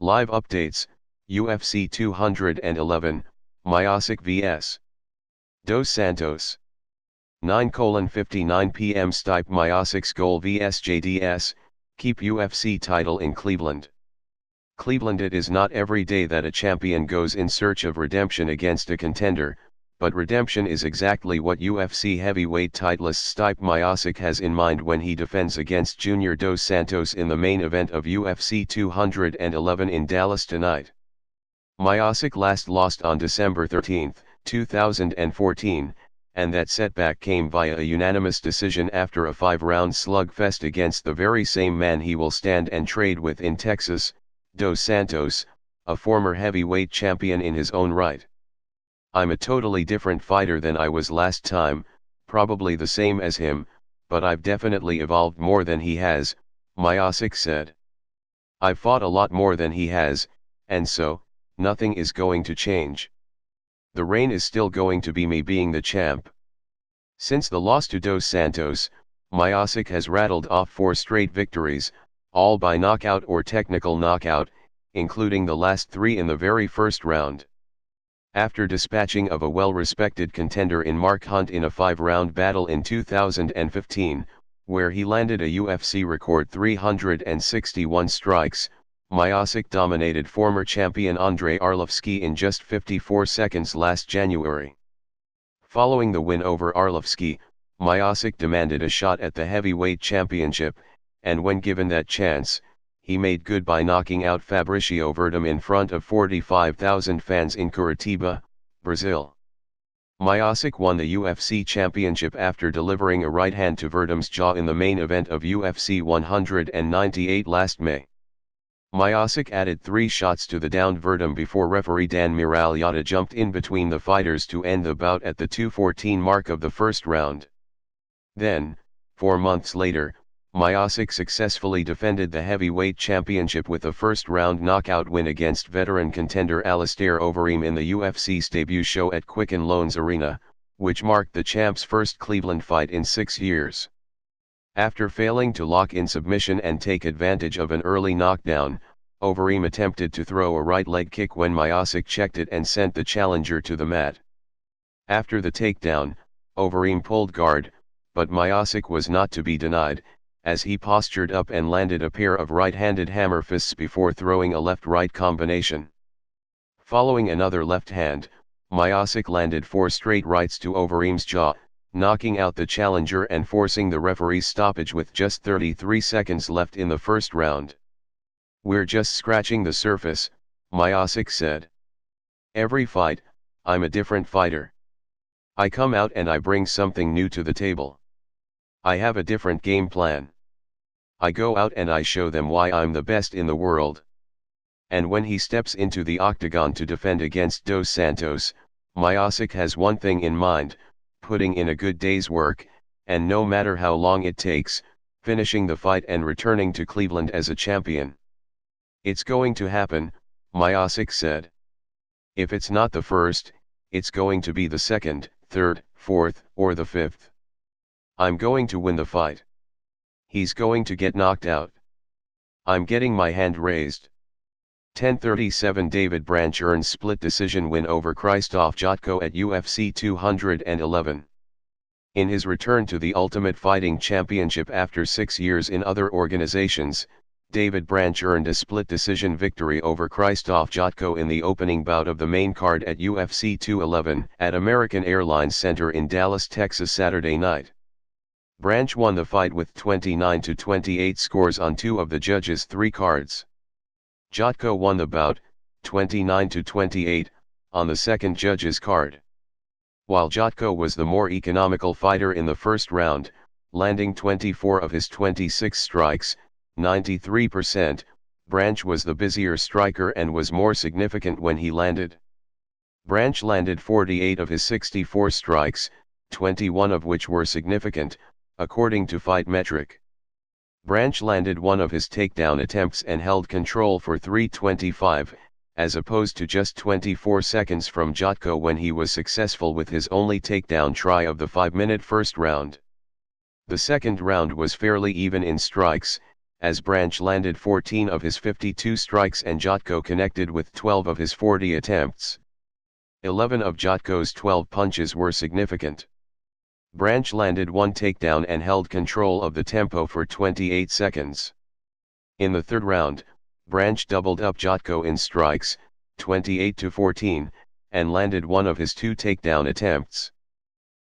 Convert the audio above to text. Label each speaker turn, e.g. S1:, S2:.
S1: Live updates, UFC 211, Miocic vs. Dos Santos. 9:59 p.m. Stipe Miocic's goal vs JDS, keep UFC title in Cleveland. Cleveland. It is not every day that a champion goes in search of redemption against a contender, but redemption is exactly what UFC heavyweight titleist Stipe Miocic has in mind when he defends against Junior Dos Santos in the main event of UFC 211 in Dallas tonight. Miocic last lost on December 13, 2014, and that setback came via a unanimous decision after a 5-round slugfest against the very same man he will stand and trade with in Texas, Dos Santos, a former heavyweight champion in his own right. "I'm a totally different fighter than I was last time, probably the same as him, but I've definitely evolved more than he has," Miocic said. "I've fought a lot more than he has, and so, nothing is going to change. The reign is still going to be me being the champ." Since the loss to Dos Santos, Miocic has rattled off 4 straight victories, all by knockout or technical knockout, including the last 3 in the very first round. After dispatching of a well-respected contender in Mark Hunt in a 5-round battle in 2015, where he landed a UFC record 361 strikes, Miocic dominated former champion Andrei Arlovski in just 54 seconds last January. Following the win over Arlovski, Miocic demanded a shot at the heavyweight championship, and when given that chance, he made good by knocking out Fabricio Verdum in front of 45,000 fans in Curitiba, Brazil. Miocic won the UFC championship after delivering a right hand to Verdum's jaw in the main event of UFC 198 last May. Miocic added 3 shots to the downed Verdum before referee Dan Miragliotta jumped in between the fighters to end the bout at the 2:14 mark of the first round. Then, 4 months later, Miocic successfully defended the heavyweight championship with a first-round knockout win against veteran contender Alistair Overeem in the UFC's debut show at Quicken Loans Arena, which marked the champ's first Cleveland fight in 6 years. After failing to lock in submission and take advantage of an early knockdown, Overeem attempted to throw a right leg kick when Miocic checked it and sent the challenger to the mat. After the takedown, Overeem pulled guard, but Miocic was not to be denied, as he postured up and landed a pair of right-handed hammer fists before throwing a left-right combination. Following another left hand, Miocic landed 4 straight rights to Overeem's jaw, knocking out the challenger and forcing the referee's stoppage with just 33 seconds left in the first round. "We're just scratching the surface," Miocic said. "Every fight, I'm a different fighter. I come out and I bring something new to the table. I have a different game plan. I go out and I show them why I'm the best in the world." And when he steps into the octagon to defend against Dos Santos, Miocic has one thing in mind: putting in a good day's work, and no matter how long it takes, finishing the fight and returning to Cleveland as a champion. "It's going to happen," Miocic said. "If it's not the first, it's going to be the second, third, fourth, or the fifth. I'm going to win the fight. He's going to get knocked out. I'm getting my hand raised." 10:37 David Branch earns split decision win over Krzysztof Jotko at UFC 211. In his return to the Ultimate Fighting Championship after 6 years in other organizations, David Branch earned a split decision victory over Krzysztof Jotko in the opening bout of the main card at UFC 211 at American Airlines Center in Dallas, Texas Saturday night. Branch won the fight with 29-28 scores on 2 of the judges' 3 cards. Jotko won the bout, 29-28, on the second judge's card. While Jotko was the more economical fighter in the first round, landing 24 of his 26 strikes, 93%, Branch was the busier striker and was more significant when he landed. Branch landed 48 of his 64 strikes, 21 of which were significant, according to Fight Metric. Branch landed 1 of his takedown attempts and held control for 3:25, as opposed to just 24 seconds from Jotko when he was successful with his only takedown try of the 5-minute first round. The second round was fairly even in strikes, as Branch landed 14 of his 52 strikes and Jotko connected with 12 of his 40 attempts. 11 of Jotko's 12 punches were significant. Branch landed one takedown and held control of the tempo for 28 seconds. In the third round, Branch doubled up Jotko in strikes, 28-14, and landed one of his 2 takedown attempts.